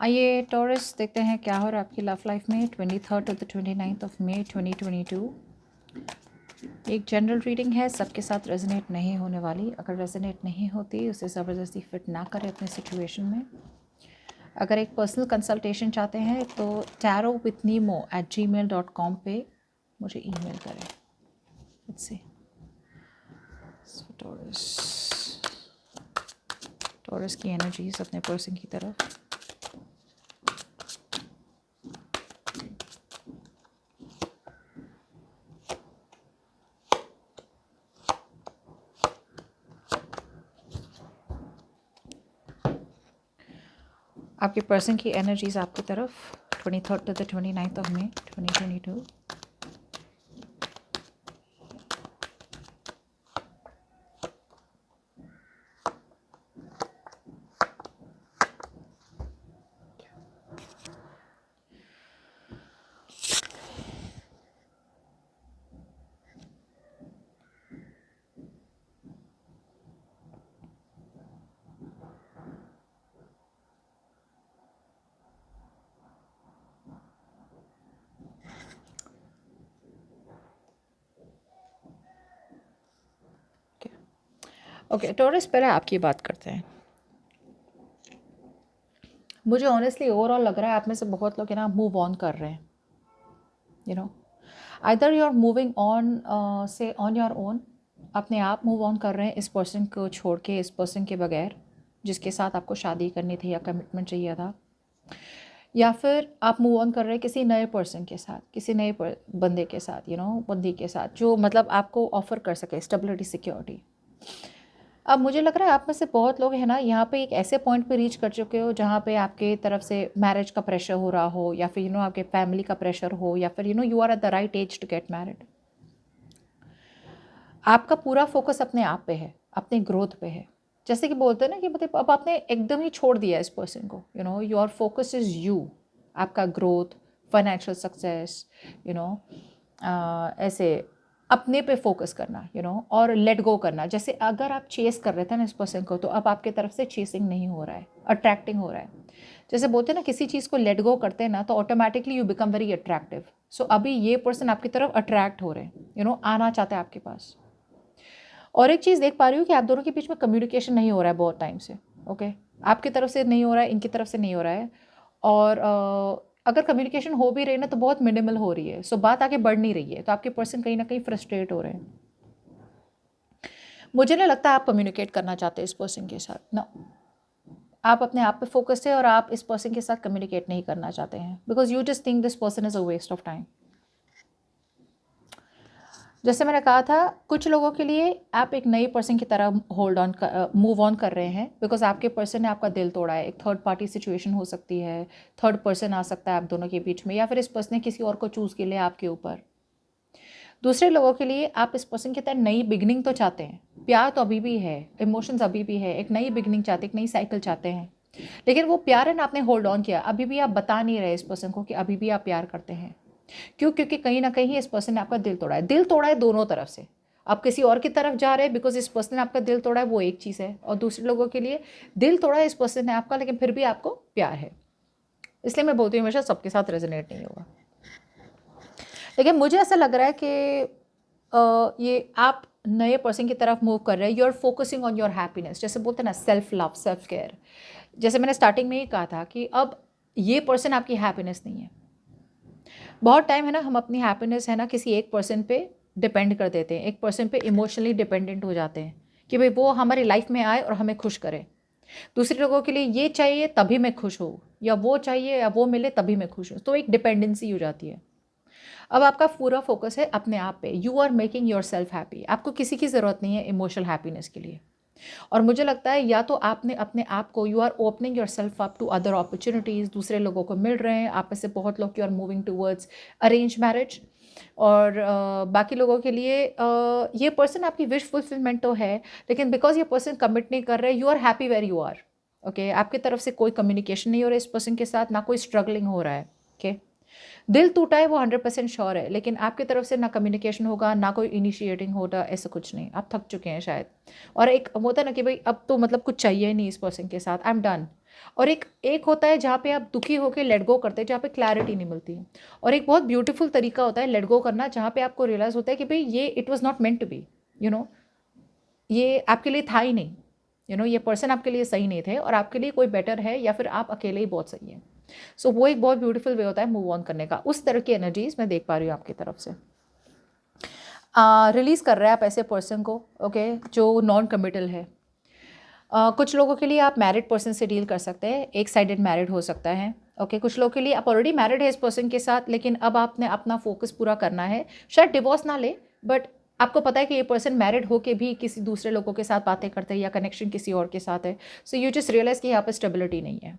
आइए टॉरस देखते हैं क्या हो रहा है आपकी लव लाइफ में 23rd to the 29th of May 2022। एक जनरल रीडिंग है, सबके साथ रेजोनेट नहीं होने वाली। अगर रेजोनेट नहीं होती उसे ज़बरदस्ती फिट ना करें अपने सिचुएशन में। अगर एक पर्सनल कंसल्टेशन चाहते हैं तो tarotwithnemo@gmail.com पे मुझे ईमेल करें। Let's see. सो टॉरस की एनर्जीज अपने पर्सन की तरफ। आपके पर्सन की एनर्जीज आपकी तरफ 23rd to the 29th of May 2022। Okay Taurus, पहले आपकी बात करते हैं। मुझे ऑनेस्टली ओवरऑल लग रहा है आप में से बहुत लोग है ना मूव ऑन कर रहे हैं। You know either you are moving on से ऑन योर ओन, अपने आप मूव ऑन कर रहे हैं इस पर्सन को छोड़ के, इस पर्सन के बगैर जिसके साथ आपको शादी करनी थी या कमिटमेंट चाहिए था, या फिर आप मूव ऑन कर रहे हैं किसी नए पर्सन के साथ, किसी नए बंदे के साथ, बंदी के साथ जो मतलब आपको ऑफर कर सके स्टेबिलिटी, सिक्योरिटी। अब मुझे लग रहा है आप में से बहुत लोग हैं ना यहाँ पे एक ऐसे पॉइंट पे रीच कर चुके हो जहाँ पे आपके तरफ से मैरिज का प्रेशर हो रहा हो, या फिर आपके फैमिली का प्रेशर हो, या फिर you are at the right age to get married. आपका पूरा फोकस अपने आप पे है, अपने ग्रोथ पे है। जैसे कि बोलते हैं ना कि मतलब अब आपने एकदम ही छोड़ दिया इस पर्सन को। योर फोकस इज़ यू, आपका ग्रोथ, फाइनेंशियल सक्सेस, ऐसे अपने पे फोकस करना, और लेट गो करना। जैसे अगर आप चेस कर रहे थे ना इस पर्सन को, तो अब आपके तरफ से चेसिंग नहीं हो रहा है, अट्रैक्टिंग हो रहा है। जैसे बोलते हैं ना किसी चीज़ को लेट गो करते हैं ना तो automatically you become very attractive. So अभी ये पर्सन आपकी तरफ अट्रैक्ट हो रहे हैं, आना चाहते हैं आपके पास। और एक चीज़ देख पा रही हूँ कि आप दोनों के बीच में कम्युनिकेशन नहीं हो रहा है बहुत टाइम से। ओके, आपकी तरफ से नहीं हो रहा है, इनकी तरफ से नहीं हो रहा है। और अगर कम्युनिकेशन हो भी रही है ना तो बहुत मिनिमल हो रही है। सो बात आगे बढ़ नहीं रही है, तो आपके पर्सन कहीं ना कहीं फ्रस्ट्रेट हो रहे हैं। मुझे नहीं लगता आप कम्युनिकेट करना चाहते इस पर्सन के साथ ना। आप अपने आप पे फोकस है और आप इस पर्सन के साथ कम्युनिकेट नहीं करना चाहते हैं, because you just think this person is a waste of time. जैसे मैंने कहा था, कुछ लोगों के लिए आप एक नए पर्सन की तरह मूव ऑन कर रहे हैं, बिकॉज आपके पर्सन ने आपका दिल तोड़ा है। एक थर्ड पार्टी सिचुएशन हो सकती है, थर्ड पर्सन आ सकता है आप दोनों के बीच में, या फिर इस पर्सन ने किसी और को चूज़ के लिए आपके ऊपर। दूसरे लोगों के लिए आप इस पर्सन की तरह नई बिगनिंग तो चाहते हैं, प्यार तो अभी भी है, इमोशंस अभी भी है, एक नई बिगनिंग चाहते, एक नई साइकिल चाहते हैं। लेकिन वो प्यार है ना, आपने होल्ड ऑन किया। अभी भी आप बता नहीं रहे इस पर्सन को कि अभी भी आप प्यार करते हैं। क्यों? क्योंकि कहीं ना कहीं इस पर्सन ने आपका दिल तोड़ा है। दिल तोड़ा है दोनों तरफ से। आप किसी और की तरफ जा रहे हैं बिकॉज इस पर्सन ने आपका दिल तोड़ा है, वो एक चीज़ है। और दूसरे लोगों के लिए दिल तोड़ा है इस पर्सन ने आपका, लेकिन फिर भी आपको प्यार है। इसलिए मैं बोलती हूँ हमेशा सबके साथ रेजोनेट नहीं होगा। लेकिन मुझे ऐसा लग रहा है कि ये आप नए पर्सन की तरफ मूव कर रहे हैं। You are focusing on your happiness. जैसे बोलते हैं ना, सेल्फ लव, सेल्फ केयर। जैसे मैंने स्टार्टिंग में ही कहा था कि अब ये पर्सन आपकी हैप्पीनेस नहीं है। बहुत टाइम है ना हम अपनी हैप्पीनेस है ना किसी एक पर्सन पे डिपेंड कर देते हैं, एक पर्सन पे इमोशनली डिपेंडेंट हो जाते हैं कि भाई वो हमारी लाइफ में आए और हमें खुश करे। दूसरे लोगों के लिए ये चाहिए तभी मैं खुश हूँ, या वो चाहिए या वो मिले तभी मैं खुश हूँ। तो एक डिपेंडेंसी हो जाती है। अब आपका पूरा फोकस है अपने आप पे। You are making yourself happy. आपको किसी की ज़रूरत नहीं है इमोशनल हैप्पीनेस के लिए। और मुझे लगता है या तो आपने अपने आप को, you are opening yourself up to other opportunities, दूसरे लोगों को मिल रहे हैं। आप में से बहुत लोग you are moving towards arrange marriage. और बाकी लोगों के लिए ये पर्सन आपकी विश फुलफिलमेंट तो है, लेकिन बिकॉज ये पर्सन कमिट नहीं कर रहे, you are happy where you are. Okay, आपकी तरफ से कोई कम्युनिकेशन नहीं हो रहा है इस पर्सन के साथ, ना कोई स्ट्रगलिंग हो रहा है। ओके, दिल टूटा है वो 100% श्योर है, लेकिन आपकी तरफ से ना कम्युनिकेशन होगा, ना कोई इनिशिएटिंग होगा, ऐसा कुछ नहीं। आप थक चुके हैं शायद। और एक होता है ना कि भाई अब तो मतलब कुछ चाहिए ही नहीं इस पर्सन के साथ, आई एम डन। और एक एक होता है जहाँ पे आप दुखी होकर लेट गो करते हैं, जहाँ पे क्लैरिटी नहीं मिलती है। और एक बहुत ब्यूटीफुल तरीका होता है लेट गो करना, जहाँ पे आपको रियलाइज़ होता है कि भाई ये it was not meant to be, you know, ये आपके लिए था ही नहीं, ये पर्सन आपके लिए सही नहीं थे और आपके लिए कोई बेटर है, या फिर आप अकेले ही बहुत सही हैं। सो वो एक बहुत ब्यूटीफुल वे होता है मूव ऑन करने का। उस तरह की एनर्जीज मैं देख पा रही हूँ आपकी तरफ से। रिलीज़ कर रहे हैं आप ऐसे पर्सन को, ओके, जो नॉन कमिटल है। कुछ लोगों के लिए आप मैरिड पर्सन से डील कर सकते हैं, एक साइडेड मैरिड हो सकता है, ओके। कुछ लोगों के लिए आप ऑलरेडी मैरिड है इस पर्सन के साथ, लेकिन अब आपने अपना फोकस पूरा करना है, शायद डिवोर्स ना ले, बट आपको पता है कि ये पर्सन मैरिड होके भी किसी दूसरे लोगों के साथ बातें करते हैं या कनेक्शन किसी और के साथ है। सो यू जस्ट रियलाइज़ कि यहाँ पर स्टेबिलिटी नहीं है।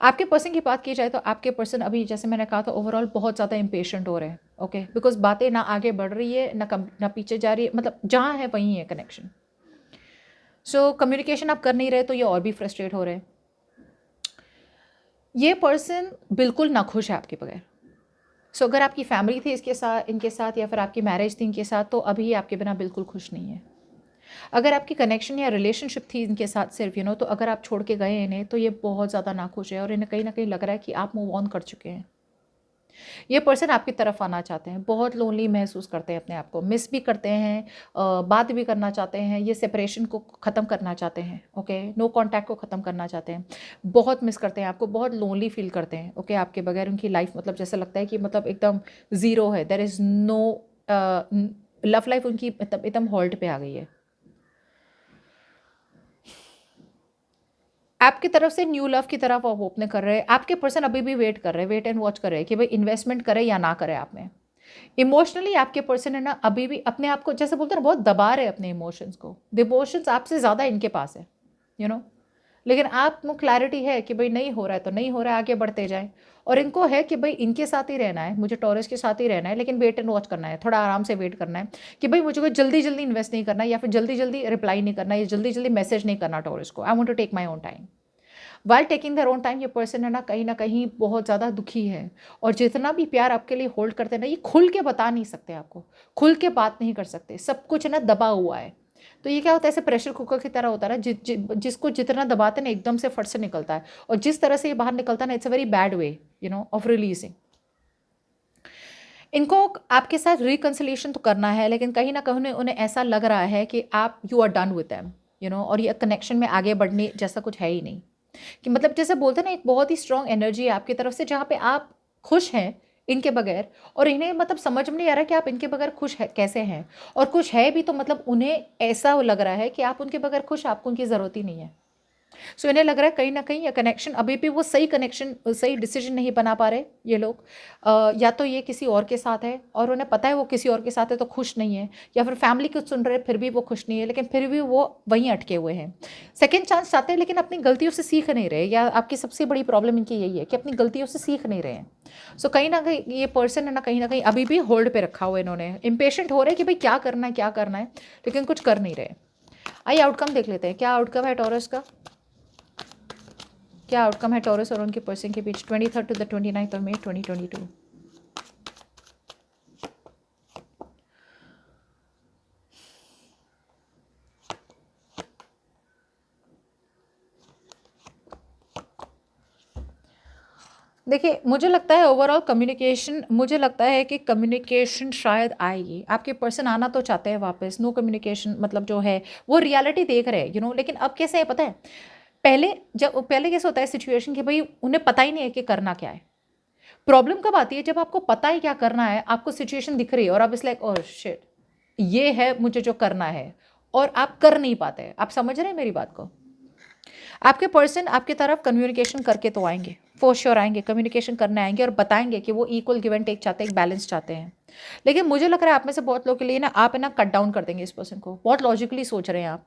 आपके पर्सन की बात की जाए तो आपके पर्सन अभी, जैसे मैंने कहा था, ओवरऑल बहुत ज़्यादा इम्पेशेंट हो रहे हैं, ओके, बिकॉज बातें ना आगे बढ़ रही है ना पीछे जा रही है, मतलब जहाँ है वहीं है कनेक्शन। सो कम्युनिकेशन आप कर नहीं रहे तो ये और भी फ्रस्ट्रेट हो रहे हैं। ये पर्सन बिल्कुल नाखुश है आपके बगैर। सो अगर आपकी फैमिली थी इनके साथ या फिर आपकी मैरिज थी इनके साथ, तो अभी ये आपके बिना बिल्कुल खुश नहीं है। अगर आपकी कनेक्शन या रिलेशनशिप थी इनके साथ सिर्फ, तो अगर आप छोड़ के गए इन्हें, तो ये बहुत ज़्यादा नाखुश है और इन्हें कहीं ना कहीं लग रहा है कि आप मूव ऑन कर चुके हैं। ये पर्सन आपकी तरफ आना चाहते हैं, बहुत लोनली महसूस करते हैं अपने आप को, मिस भी करते हैं, बात भी करना चाहते हैं, ये सेपरेशन को ख़त्म करना चाहते हैं, ओके, नो कांटेक्ट को ख़त्म करना चाहते हैं, बहुत मिस करते हैं आपको, बहुत लोनली फील करते हैं, ओके। आपके बगैर उनकी लाइफ मतलब जैसे लगता है कि मतलब एकदम ज़ीरो है, there is no love life उनकी मतलब एकदम हॉल्ट पे आ गई है। आपकी तरफ से न्यू लव की तरफ आप ओपन कर रहे हैं। आपके पर्सन अभी भी वेट कर रहे हैं, वेट एंड वॉच कर रहे हैं कि भाई इन्वेस्टमेंट करे या ना करे आप में। इमोशनली आपके पर्सन है ना अभी भी अपने आप को, जैसे बोलते हैं ना, बहुत दबा रहे हैं अपने इमोशंस को। इमोशंस आपसे ज़्यादा इनके पास है, यू नो, लेकिन आप में क्लैरिटी है कि भाई नहीं हो रहा है तो नहीं हो रहा है, आगे बढ़ते जाएं। और इनको है कि भाई इनके साथ ही रहना है, मुझे टॉरस के साथ ही रहना है, लेकिन वेट एंड वॉच करना है, थोड़ा आराम से वेट करना है कि भाई मुझे कोई जल्दी जल्दी इन्वेस्ट नहीं करना, या फिर जल्दी जल्दी रिप्लाई नहीं करना, या जल्दी जल्दी मैसेज नहीं करना टॉरस को। I want to take my own time. While taking their own time ये पर्सन है ना कहीं बहुत ज़्यादा दुखी है। और जितना भी प्यार आपके लिए होल्ड करते हैं ना, ये खुल के बता नहीं सकते आपको, खुल के बात नहीं कर सकते, सब कुछ है ना दबा हुआ है। तो ये क्या होता है, ऐसे प्रेशर कुकर की तरह होता है ना, जिसको जितना दबाते हैं ना एकदम से फट से निकलता है। और जिस तरह से ये बाहर निकलता है ना, it's a very bad way of releasing. इनको आपके साथ रिकन्सिलिएशन तो करना है, लेकिन कहीं ना कहीं उन्हें ऐसा लग रहा है कि आप you are done with them, और ये कनेक्शन में आगे बढ़ने जैसा कुछ है ही नहीं। कि मतलब जैसे बोलते हैं ना, एक बहुत ही स्ट्रॉन्ग एनर्जी है आपकी तरफ से, जहाँ पे आप खुश हैं इनके बगैर, और इन्हें मतलब समझ में नहीं आ रहा कि आप इनके बगैर खुश है कैसे हैं। और कुछ है भी तो मतलब उन्हें ऐसा लग रहा है कि आप उनके बगैर खुश, आपको उनकी ज़रूरत ही नहीं है। सो इन्हें लग रहा है कहीं ना कहीं ये कनेक्शन अभी भी वो सही कनेक्शन, सही डिसीजन नहीं बना पा रहे ये लोग। या तो ये किसी और के साथ है और उन्हें पता है वो किसी और के साथ है तो खुश नहीं है, या फिर फैमिली कुछ सुन रहे फिर भी वो खुश नहीं है, लेकिन फिर भी वो वहीं अटके हुए हैं। सेकेंड चांस चाहते हैं लेकिन अपनी गलतियों से सीख नहीं रहे, या आपकी सबसे बड़ी प्रॉब्लम इनकी यही है कि अपनी गलतियों से सीख नहीं रहे हैं। सो कहीं ना कहीं ये पर्सन है ना कहीं अभी भी होल्ड पे रखा हुआ है, इन्होंने इम्पेशेंट हो रहे हैं कि भाई क्या करना है क्या करना है, लेकिन कुछ कर नहीं रहे। आइए आउटकम देख लेते हैं, क्या आउटकम है टॉरस का, क्या आउटकम है टॉरस और उनके पर्सन के बीच 23 टू द 29 ऑफ मई 2022। देखिए मुझे लगता है ओवरऑल कम्युनिकेशन, मुझे लगता है कि कम्युनिकेशन शायद आएगी। आपके पर्सन आना तो चाहते हैं वापस, नो कम्युनिकेशन मतलब जो है वो रियलिटी देख रहे हैं, लेकिन अब कैसे है पता है, पहले कैसे होता है सिचुएशन कि भाई उन्हें पता ही नहीं है कि करना क्या है। प्रॉब्लम कब आती है, जब आपको पता है क्या करना है, आपको सिचुएशन दिख रही है और आप इस लाइक ओह शिट, ये है मुझे जो करना है, और आप कर नहीं पाते। आप समझ रहे हैं मेरी बात को। आपके पर्सन आपकी तरफ कम्युनिकेशन करके तो आएंगे, फॉर श्योर आएंगे, कम्युनिकेशन करने आएंगे और बताएंगे कि वो इक्वल गिव एंड टेक चाहते हैं, एक बैलेंस चाहते हैं। लेकिन मुझे लग रहा है आप में से बहुत लोगों के लिए ना, आप है ना कट डाउन कर देंगे इस पर्सन को, बहुत लॉजिकली सोच रहे हैं आप,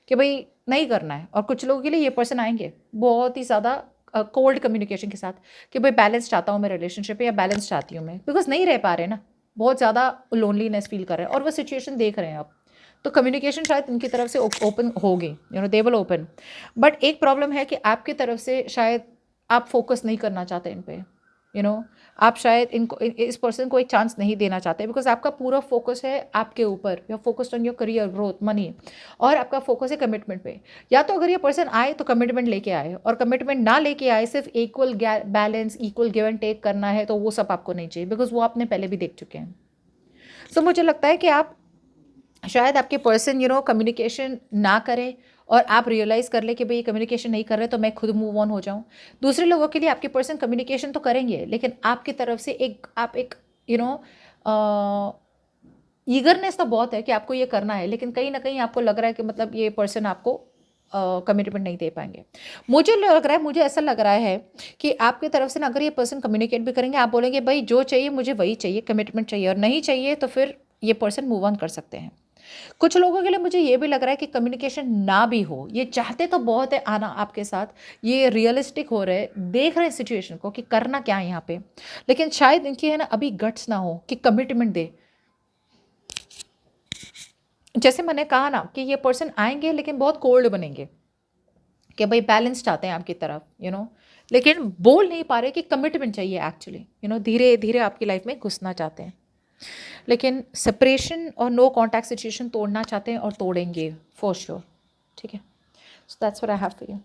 कि भाई नहीं करना है। और कुछ लोगों के लिए ये पर्सन आएंगे बहुत ही ज़्यादा कोल्ड कम्युनिकेशन के साथ कि भाई बैलेंस चाहता हूँ मैं रिलेशनशिप या बैलेंस चाहती हूँ मैं, बिकॉज नहीं रह पा रहे ना, बहुत ज़्यादा लोनलीनेस फील कर रहे हैं और वो सिचुएशन देख रहे हैं आप। तो कम्युनिकेशन शायद इनकी तरफ से ओपन होगी, दे विल ओपन। बट एक प्रॉब्लम है कि आपकी तरफ से शायद आप फोकस नहीं करना चाहते इन पे, आप शायद इस पर्सन को एक चांस नहीं देना चाहते, बिकॉज आपका पूरा फोकस है आपके ऊपर, you are focused on your career, growth, money, और आपका फोकस है कमिटमेंट पे। या तो अगर ये पर्सन आए तो कमिटमेंट लेके आए, और कमिटमेंट ना लेके आए, सिर्फ equal balance, equal give and take करना है, तो वो सब आपको नहीं चाहिए, बिकॉज वो आपने पहले भी देख चुके हैं। सो मुझे लगता है कि आप शायद आपके पर्सन कम्युनिकेशन ना करें, और आप रियलाइज़ कर ले कि भाई कम्युनिकेशन नहीं कर रहे तो मैं खुद मूव ऑन हो जाऊं। दूसरे लोगों के लिए आपके पर्सन कम्युनिकेशन तो करेंगे, लेकिन आपकी तरफ से आप एक यू नो ईगरनेस तो बहुत है कि आपको ये करना है, लेकिन कहीं ना कहीं आपको लग रहा है कि मतलब ये पर्सन आपको कमिटमेंट नहीं दे पाएंगे। मुझे ऐसा लग रहा है कि आपकी तरफ से ना, अगर ये पर्सन कम्युनिकेट भी करेंगे, आप बोलेंगे भाई जो चाहिए मुझे वही चाहिए, कमिटमेंट चाहिए, और नहीं चाहिए तो फिर ये पर्सन मूव ऑन कर सकते हैं। कुछ लोगों के लिए मुझे ये भी लग रहा है कि कम्युनिकेशन ना भी हो, ये चाहते तो बहुत है आना आपके साथ, ये रियलिस्टिक हो रहे, देख रहे हैं सिचुएशन को कि करना क्या है यहाँ पे, लेकिन शायद इनकी है ना अभी गट्स ना हो कि कमिटमेंट दे। जैसे मैंने कहा ना कि ये पर्सन आएंगे लेकिन बहुत कोल्ड बनेंगे, कि भाई बैलेंस चाहते हैं आपकी तरफ, लेकिन बोल नहीं पा रहे कि कमिटमेंट चाहिए एक्चुअली, धीरे धीरे आपकी लाइफ में घुसना चाहते हैं, लेकिन सेपरेशन और नो कॉन्टैक्ट सिचुएशन तोड़ना चाहते हैं, और तोड़ेंगे फॉर श्योर। ठीक है, so that's what I have for you.